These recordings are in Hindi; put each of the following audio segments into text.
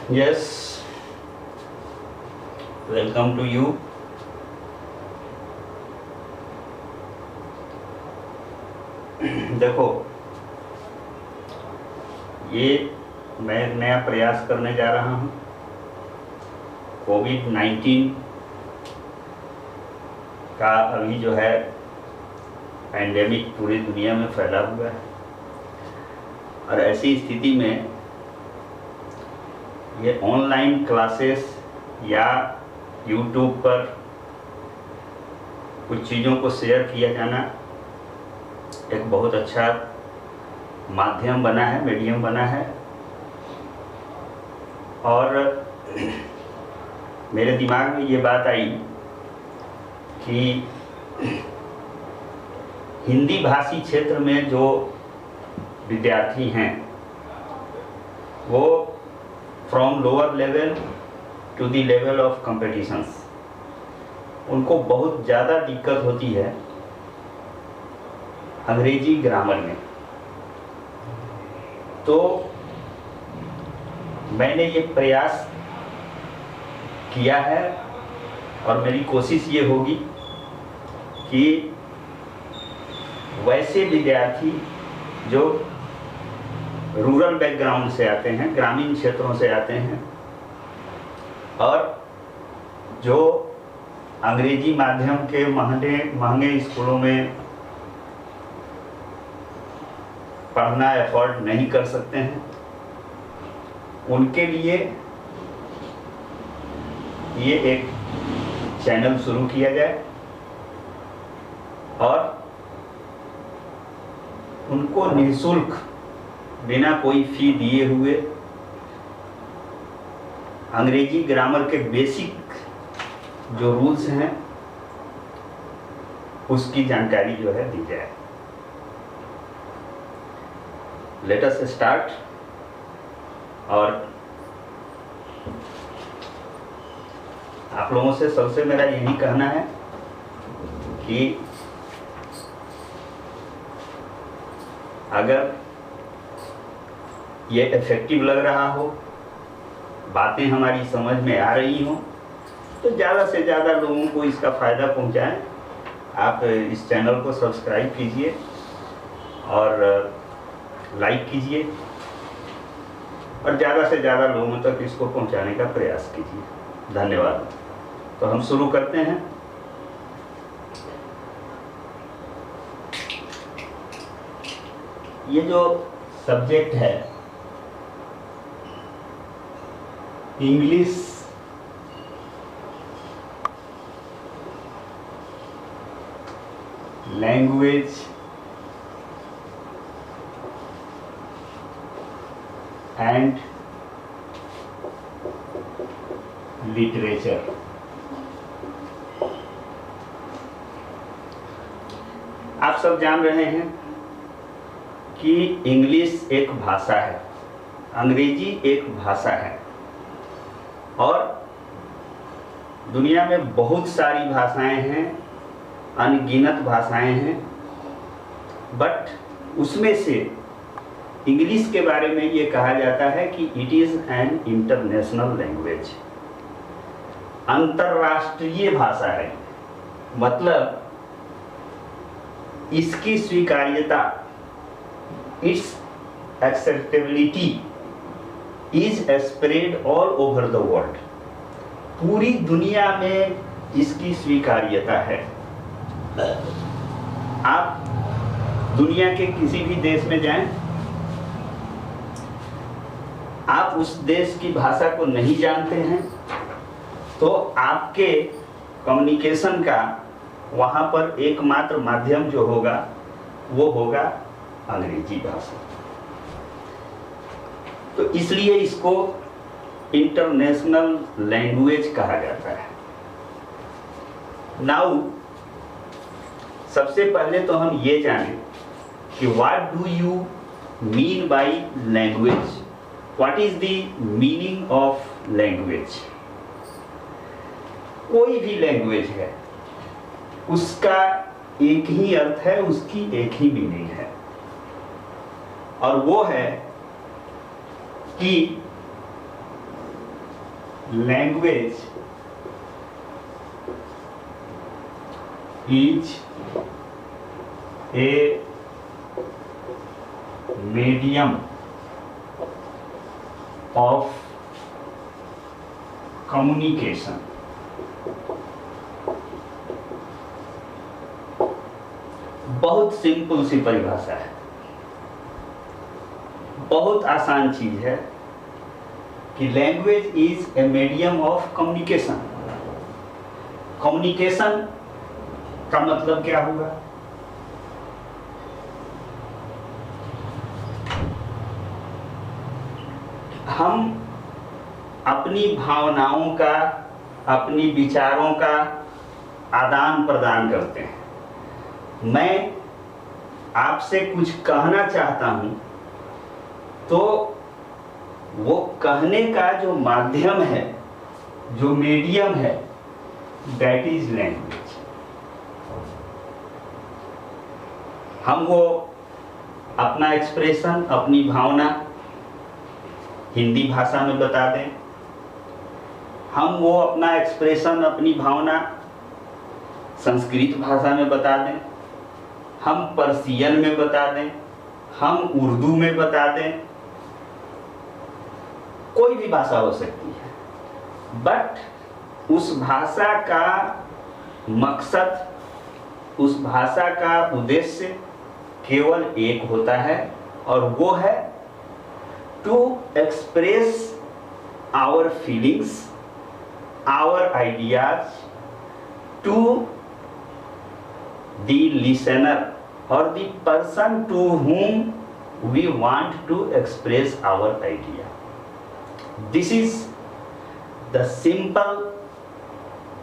Yes, welcome to you. देखो, ये मैं एक नया प्रयास करने जा रहा हूँ। कोविड-19 का अभी जो है पैंडेमिक पूरी दुनिया में फैला हुआ है, और ऐसी स्थिति में ये ऑनलाइन क्लासेस या यूट्यूब पर कुछ चीज़ों को शेयर किया जाना एक बहुत अच्छा माध्यम बना है, मीडियम बना है। और मेरे दिमाग में ये बात आई कि हिंदी भाषी क्षेत्र में जो विद्यार्थी हैं वो from lower level to the level of competitions, उनको बहुत ज़्यादा दिक्कत होती है अंग्रेजी ग्रामर में। तो मैंने ये प्रयास किया है और मेरी कोशिश ये होगी कि वैसे विद्यार्थी जो रूरल बैकग्राउंड से आते हैं, ग्रामीण क्षेत्रों से आते हैं, और जो अंग्रेजी माध्यम के महंगे स्कूलों में पढ़ना एफोर्ड नहीं कर सकते हैं, उनके लिए ये एक चैनल शुरू किया जाए और उनको निःशुल्क, बिना कोई फी दिए हुए अंग्रेजी ग्रामर के बेसिक जो रूल्स हैं उसकी जानकारी जो है दी जाए। Let us start. और आप लोगों से सबसे मेरा यही कहना है कि अगर ये इफेक्टिव लग रहा हो, बातें हमारी समझ में आ रही हों, तो ज़्यादा से ज़्यादा लोगों को इसका फ़ायदा पहुंचाएं। आप इस चैनल को सब्सक्राइब कीजिए और लाइक कीजिए और ज़्यादा से ज़्यादा लोगों तक इसको पहुंचाने का प्रयास कीजिए। धन्यवाद। तो हम शुरू करते हैं। ये जो सब्जेक्ट है इंग्लिश लैंग्वेज एंड लिटरेचर, आप सब जान रहे हैं कि इंग्लिश एक भाषा है, अंग्रेजी एक भाषा है, और दुनिया में बहुत सारी भाषाएं हैं, अनगिनत भाषाएं हैं, बट उसमें से इंग्लिश के बारे में ये कहा जाता है कि it is an international language, अंतर्राष्ट्रीय भाषा है। मतलब इसकी स्वीकार्यता, it's acceptability is spread all over the world, पूरी दुनिया में इसकी स्वीकार्यता है। आप दुनिया के किसी भी देश में जाएं, आप उस देश की भाषा को नहीं जानते हैं तो आपके कम्युनिकेशन का वहाँ पर एकमात्र माध्यम जो होगा वो होगा अंग्रेजी भाषा। तो इसलिए इसको इंटरनेशनल लैंग्वेज कहा जाता है। नाउ सबसे पहले तो हम ये जानें कि what do you mean by language, what is the meaning of language. कोई भी लैंग्वेज है उसका एक ही अर्थ है, उसकी एक ही मीनिंग है, और वो है कि language is a medium of communication. बहुत सिंपल सी परिभाषा है, बहुत आसान चीज है कि language is a medium of communication. Communication का मतलब क्या हुआ? हम अपनी भावनाओं का, अपनी विचारों का आदान प्रदान करते हैं। मैं आपसे कुछ कहना चाहता हूं तो वो कहने का जो माध्यम है, जो मीडियम है, दैट इज लैंग्वेज। हम वो अपना एक्सप्रेशन, अपनी भावना हिंदी भाषा में बता दें, हम वो अपना एक्सप्रेशन, अपनी भावना संस्कृत भाषा में बता दें, हम पर्शियन में बता दें, हम उर्दू में बता दें, कोई भी भाषा हो सकती है। बट उस भाषा का मकसद, उस भाषा का उद्देश्य केवल एक होता है, और वो है to express our feelings, our ideas to the listener or the person to whom we want to express our idea. This is the simple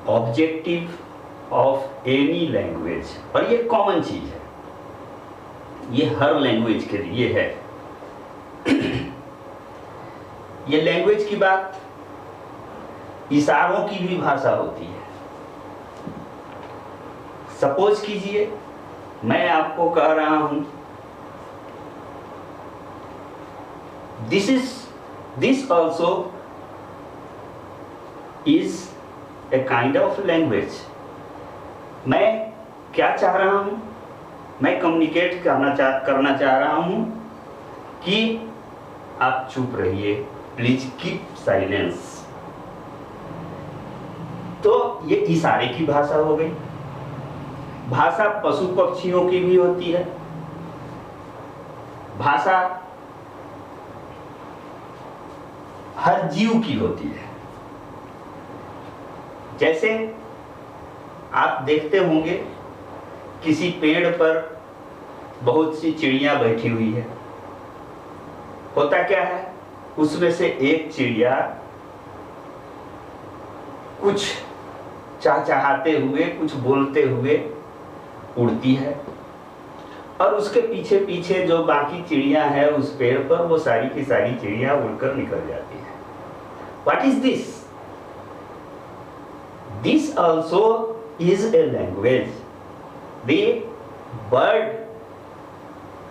objective of any language। और ये कॉमन चीज है, ये हर लैंग्वेज के लिए है। ये लैंग्वेज की बात, इशारों की भी भाषा होती है। सपोज कीजिए मैं आपको कह रहा हूं this also is a kind of language. मैं क्या चाह रहा हूं? मैं कम्युनिकेट करना चाह रहा हूं कि आप चुप रहिए, प्लीज कीप साइलेंस। तो ये इशारे की भाषा हो गई। भाषा पशु पक्षियों की भी होती है। भाषा हर जीव की होती है। जैसे आप देखते होंगे किसी पेड़ पर बहुत सी चिड़िया बैठी हुई है। होता क्या है, उसमें से एक चिड़िया कुछ चहचहाते हुए, कुछ बोलते हुए उड़ती है, और उसके पीछे पीछे जो बाकी चिड़िया है उस पेड़ पर, वो सारी की सारी चिड़िया उड़कर निकल जाती है। What is this? This also is a language. The bird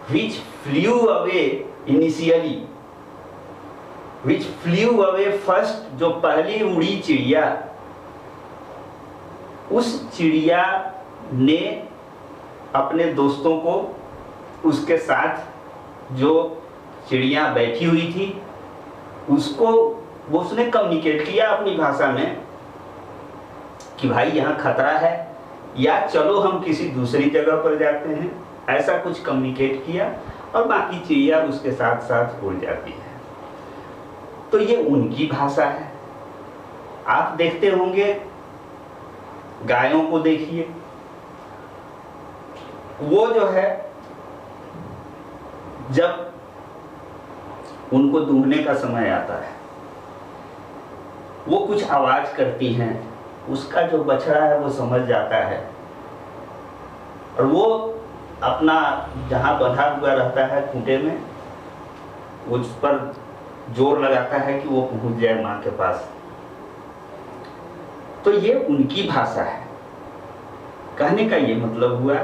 which flew away initially, which flew away first, जो पहली उड़ी चिड़िया, उस चिड़िया ने अपने दोस्तों को, उसके साथ जो चिड़िया बैठी हुई थी उसको, वो उसने कम्युनिकेट किया अपनी भाषा में कि भाई यहाँ खतरा है, या चलो हम किसी दूसरी जगह पर जाते हैं। ऐसा कुछ कम्युनिकेट किया और बाकी चिड़िया उसके साथ साथ उड़ जाती है। तो ये उनकी भाषा है। आप देखते होंगे, गायों को देखिए, वो जो है जब उनको दूहने का समय आता है, वो कुछ आवाज करती हैं, उसका जो बछड़ा है वो समझ जाता है, और वो अपना जहां बंधा हुआ रहता है खूंटे में, उस पर जोर लगाता है कि वो पहुंच जाए मां के पास। तो ये उनकी भाषा है। कहने का ये मतलब हुआ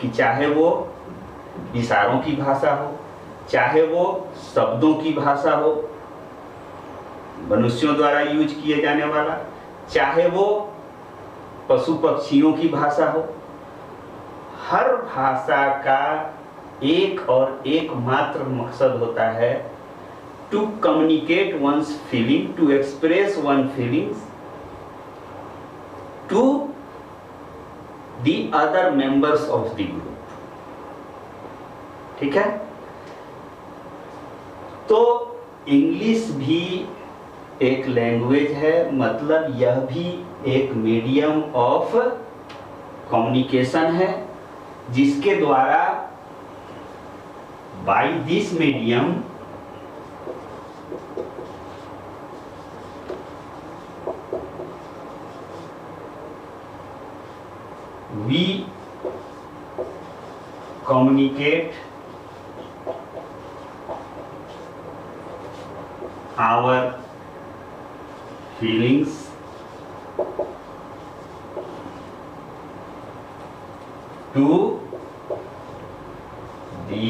कि चाहे वो इशारों की भाषा हो, चाहे वो शब्दों की भाषा हो, मनुष्यों द्वारा यूज किए जाने वाला, चाहे वो पशु पक्षियों की भाषा हो, हर भाषा का एक और एकमात्र मकसद होता है to communicate one's feeling, to express one feelings to the other members of the group. ठीक है, तो इंग्लिश भी एक लैंग्वेज है, मतलब यह भी एक मीडियम ऑफ कम्युनिकेशन है, जिसके द्वारा by this medium we communicate our feelings to the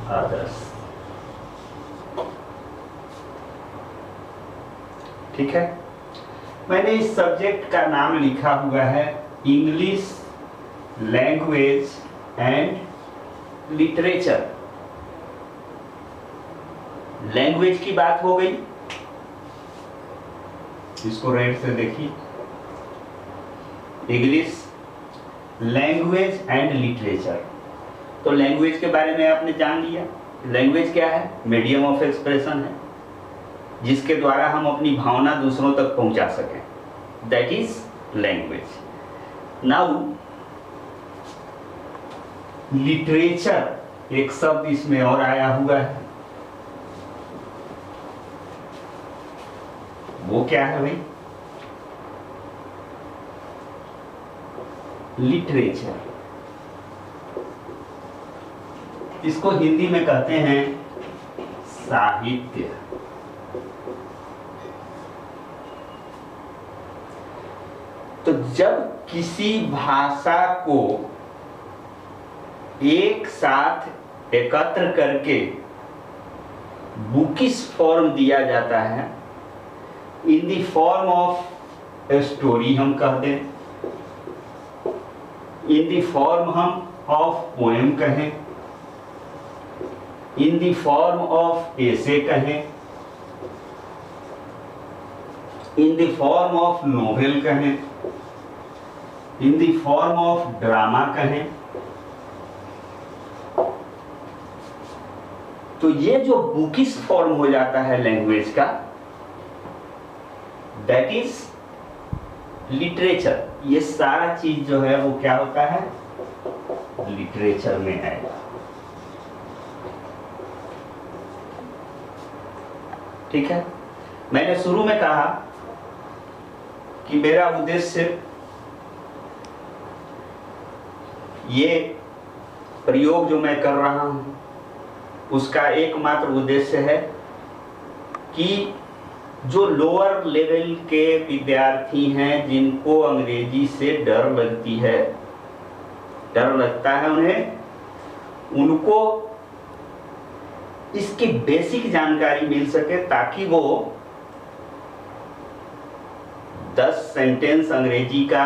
others। ठीक है, मैंने इस सब्जेक्ट का नाम लिखा हुआ है English language and literature. Language की बात हो गई, इसको रेड से देखिए, इंग्लिश लैंग्वेज एंड लिटरेचर। तो लैंग्वेज के बारे में आपने जान लिया। लैंग्वेज क्या है? मीडियम ऑफ एक्सप्रेशन है, जिसके द्वारा हम अपनी भावना दूसरों तक पहुंचा सकें, that is language. Now literature, एक शब्द इसमें और आया हुआ है, वो क्या है भाई? लिटरेचर। इसको हिंदी में कहते हैं साहित्य। तो जब किसी भाषा को एक साथ एकत्र करके बुकिश फॉर्म दिया जाता है, in the form of a story हम कह दें, इन द फॉर्म हम ऑफ पोएम कहें, in the form of essay कहें, in the form of novel कहें, in the form of drama कहें, तो ये जो बुकिश फॉर्म हो जाता है लैंग्वेज का, दैट इज लिटरेचर। ये सारा चीज जो है वो क्या होता है? लिटरेचर में आएगा। ठीक है, मैंने शुरू में कहा कि मेरा उद्देश्य ये प्रयोग जो मैं कर रहा हूं, उसका एकमात्र उद्देश्य है कि जो लोअर लेवल के विद्यार्थी हैं, जिनको अंग्रेजी से डर लगती है, डर लगता है उन्हें, उनको इसकी बेसिक जानकारी मिल सके, ताकि वो 10 सेंटेंस अंग्रेजी का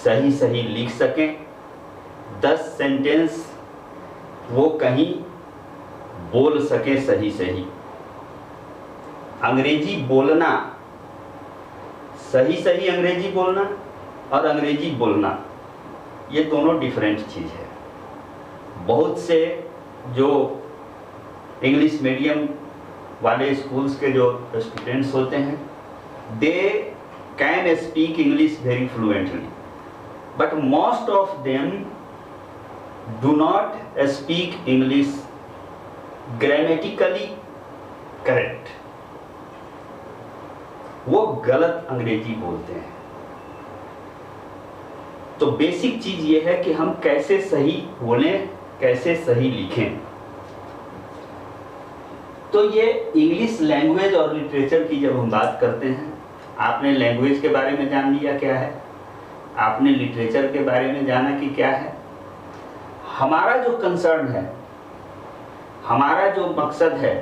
सही सही लिख सकें, 10 सेंटेंस वो कहीं बोल सके सही सही। अंग्रेजी बोलना, सही सही अंग्रेजी बोलना और अंग्रेजी बोलना, ये दोनों डिफरेंट चीज़ है। बहुत से जो इंग्लिश मीडियम वाले स्कूल्स के जो स्टूडेंट्स होते हैं, they can speak English very fluently, but most of them do not speak English grammatically correct. वो गलत अंग्रेजी बोलते हैं। तो बेसिक चीज ये है कि हम कैसे सही बोलें, कैसे सही लिखें। तो ये इंग्लिश लैंग्वेज और लिटरेचर की जब हम बात करते हैं, आपने लैंग्वेज के बारे में जान लिया क्या है, आपने लिटरेचर के बारे में जाना कि क्या है। हमारा जो कंसर्न है, हमारा जो मकसद है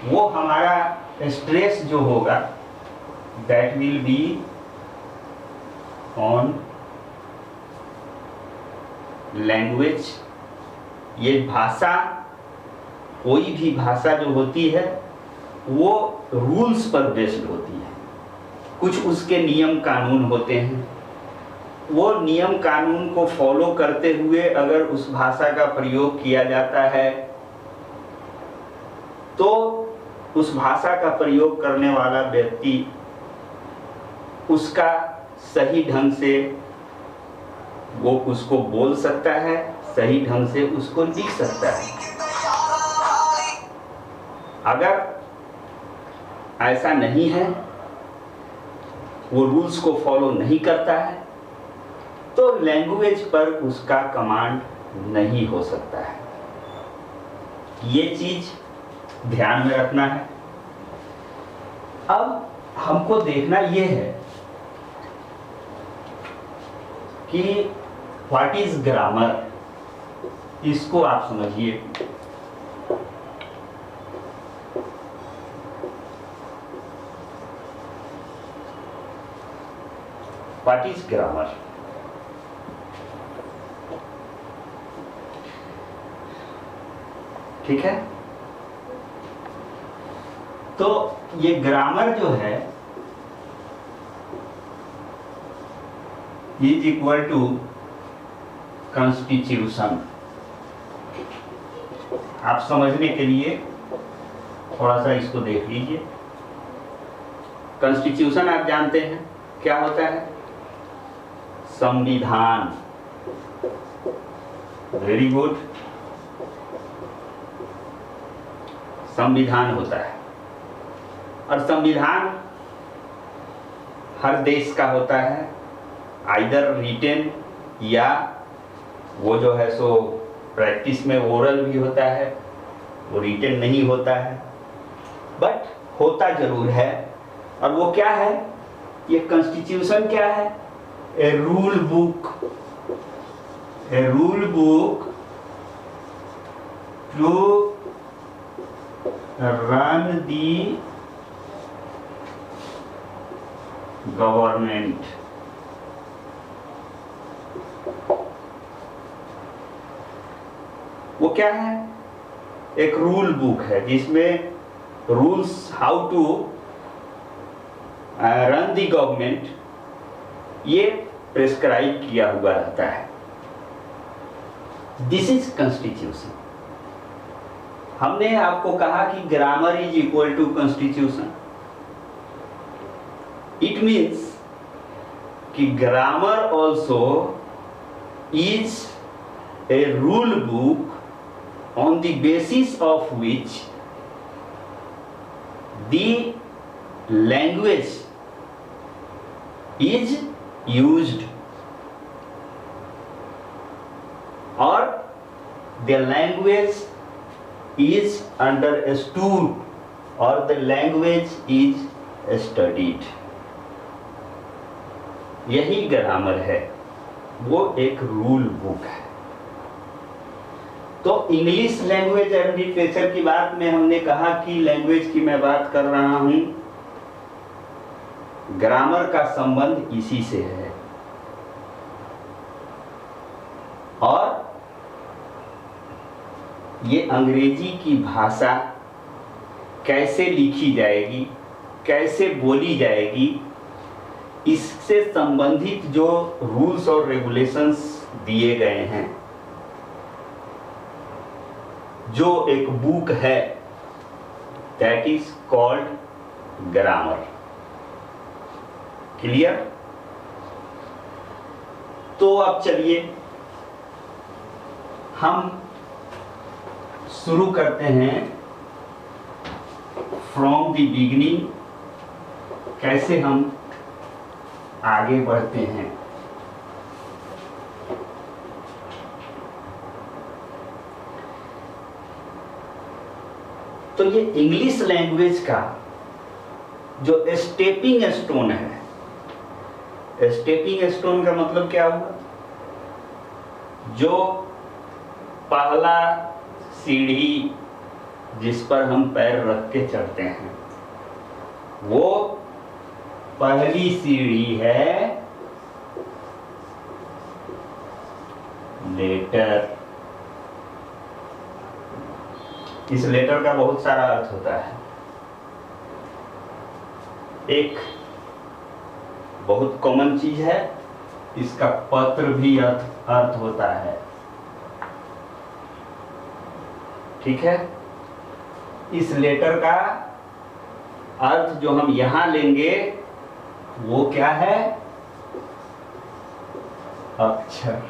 वो हमारा स्ट्रेस जो होगा that will be on language. ये भाषा, कोई भी भाषा जो होती है वो रूल्स पर बेस्ड होती है। कुछ उसके नियम कानून होते हैं, वो नियम कानून को फॉलो करते हुए अगर उस भाषा का प्रयोग किया जाता है तो उस भाषा का प्रयोग करने वाला व्यक्ति उसका सही ढंग से वो उसको बोल सकता है, सही ढंग से उसको लिख सकता है। अगर ऐसा नहीं है, वो रूल्स को फॉलो नहीं करता है, तो लैंग्वेज पर उसका कमांड नहीं हो सकता है। ये चीज ध्यान में रखना है। अब हमको देखना ये है कि व्हाट इज ग्रामर। इसको आप समझिए। What is grammar? ठीक है, तो ये ग्रामर जो है इज इक्वल टू कॉन्स्टिट्यूशन। आप समझने के लिए थोड़ा सा इसको देख लीजिए। कॉन्स्टिट्यूशन आप जानते हैं क्या होता है? संविधान। वेरी गुड, संविधान होता है। और संविधान हर देश का होता है, आइदर रिटेन या वो जो है सो प्रैक्टिस में ओरल भी होता है, वो रिटेन नहीं होता है, बट होता जरूर है। और वो क्या है? ये कॉन्स्टिट्यूशन क्या है? A rule book, a rule book to run the government। वो क्या है? एक रूल बुक है जिसमें rules how to run the government ये प्रिस्क्राइब किया हुआ रहता है। This is constitution. हमने आपको कहा कि grammar is equal to constitution. It means कि grammar also is a rule book on the basis of which the language is used और the language is understood or the language is studied। यही ग्रामर है, वो एक रूल बुक है। तो इंग्लिश लैंग्वेज एंड लिटरेचर की बात में हमने कहा कि लैंग्वेज की मैं बात कर रहा हूं, ग्रामर का संबंध इसी से है। और ये अंग्रेजी की भाषा कैसे लिखी जाएगी, कैसे बोली जाएगी, इससे संबंधित जो रूल्स और रेगुलेशंस दिए गए हैं, जो एक बुक है, that is called grammar. Clear? तो अब चलिए हम शुरू करते हैं फ्रॉम द बिगिनिंग, कैसे हम आगे बढ़ते हैं। तो ये इंग्लिश लैंग्वेज का जो स्टेपिंग स्टोन है, स्टेपिंग स्टोन का मतलब क्या हुआ? जो पहला सीढ़ी जिस पर हम पैर रख के चढ़ते हैं, वो पहली सीढ़ी है लेटर। इस लेटर का बहुत सारा अर्थ होता है। एक बहुत कॉमन चीज है, इसका पत्र भी अर्थ होता है। ठीक है, इस लेटर का अर्थ जो हम यहां लेंगे वो क्या है? अक्षर।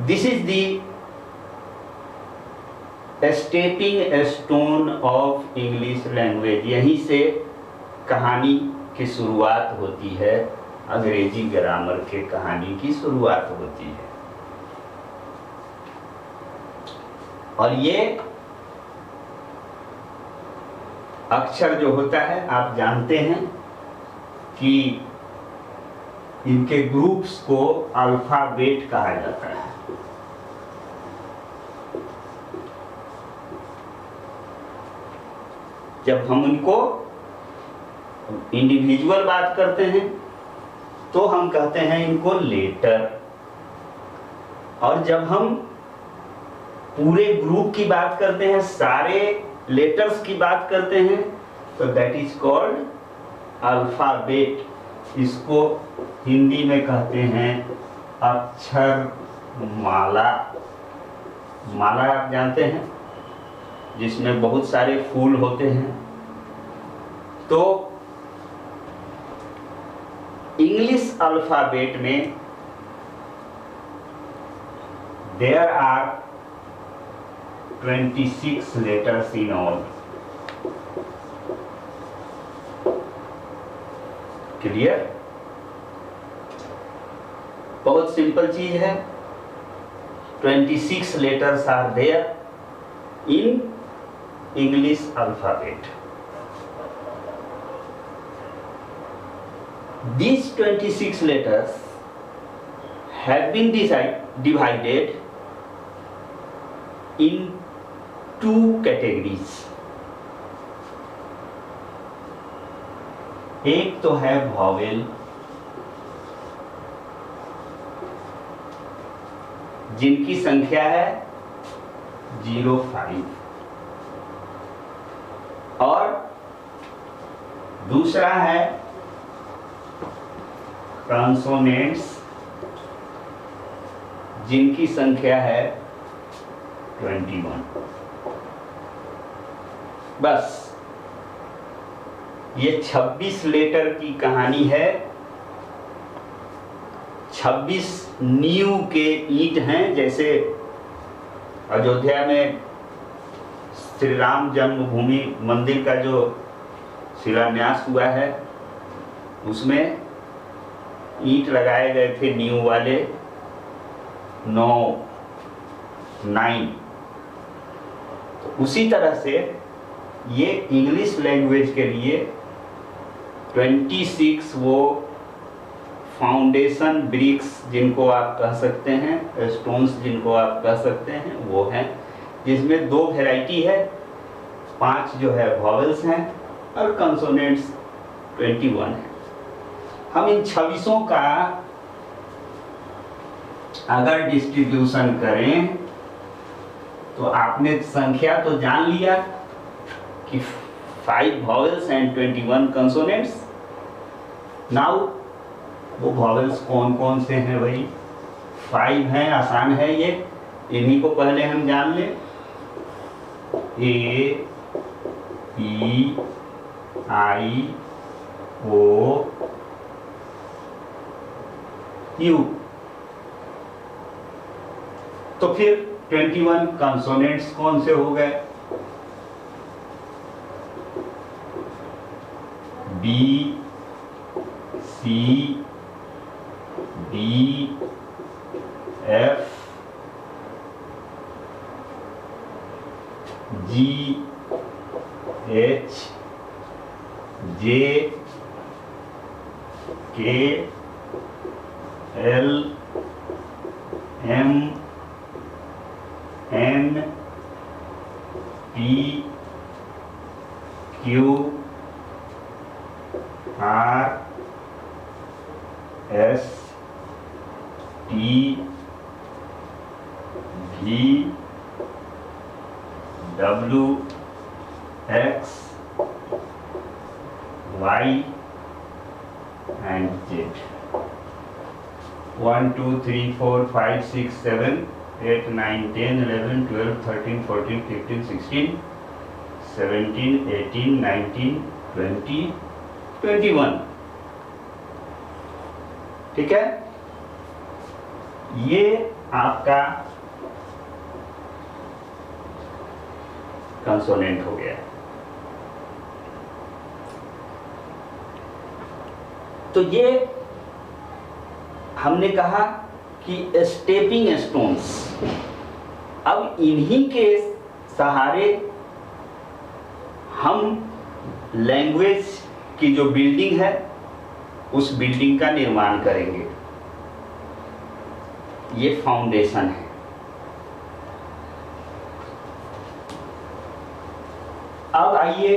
This is the stepping stone of English language. यहीं से कहानी की शुरुआत होती है, अंग्रेजी ग्रामर के कहानी की शुरुआत होती है। और ये अक्षर जो होता है, आप जानते हैं कि इनके ग्रुप्स को अल्फाबेट कहा जाता है। जब हम उनको इंडिविजुअल बात करते हैं तो हम कहते हैं इनको लेटर, और जब हम पूरे ग्रुप की बात करते हैं, सारे लेटर्स की बात करते हैं, तो दैट इज कॉल्ड अल्फाबेट। इसको हिंदी में कहते हैं अक्षर माला। माला आप जानते हैं, जिसमें बहुत सारे फूल होते हैं। तो इंग्लिश अल्फाबेट में there are 26 letters in all। Clear? बहुत सिंपल चीज है। 26 letters are there in English alphabet। These 26 letters have been divided in 2 categories। एक तो है वॉवेल, जिनकी संख्या है 05, और दूसरा है कॉन्सोनेंट्स, जिनकी संख्या है 21। बस ये 26 लेटर की कहानी है। 26 नींव के ईंट हैं। जैसे अयोध्या में श्री राम जन्मभूमि मंदिर का जो शिलान्यास हुआ है, उसमें ईंट लगाए गए थे नींव वाले 9। तो उसी तरह से ये इंग्लिश लैंग्वेज के लिए 26 वो फाउंडेशन ब्रिक्स, जिनको आप कह सकते हैं, स्टोन्स जिनको आप कह सकते हैं, वो हैं, जिसमें 2 वैरायटी है। 5 जो है वॉवेल्स हैं और कंसोनेंट्स 21 है। हम इन 26 का अगर डिस्ट्रीब्यूशन करें तो आपने संख्या तो जान लिया कि 5 वॉवेल्स एंड 21 कंसोनेंट्स। नाउ वो वॉवेल्स कौन कौन से हैं भाई? 5 हैं, आसान है ये, इन्हीं को पहले हम जान लें। A, E, I, O, U. तो फिर 21 कंसोनेंट्स कौन से हो गए? B, C, D, F, G, H, J, K, L, M, N P Q R S T V W X Y and Z. 1 2 3 4 5 6 7 8 9 10 11 12 13 14 15 16 17 18 19 20 21। ठीक है, ये आपका कंसोनेंट हो गया। तो ये हमने कहा कि स्टेपिंग स्टोन्स, अब इन्हीं के सहारे हम लैंग्वेज की जो बिल्डिंग है उस बिल्डिंग का निर्माण करेंगे। ये फाउंडेशन है। अब आइए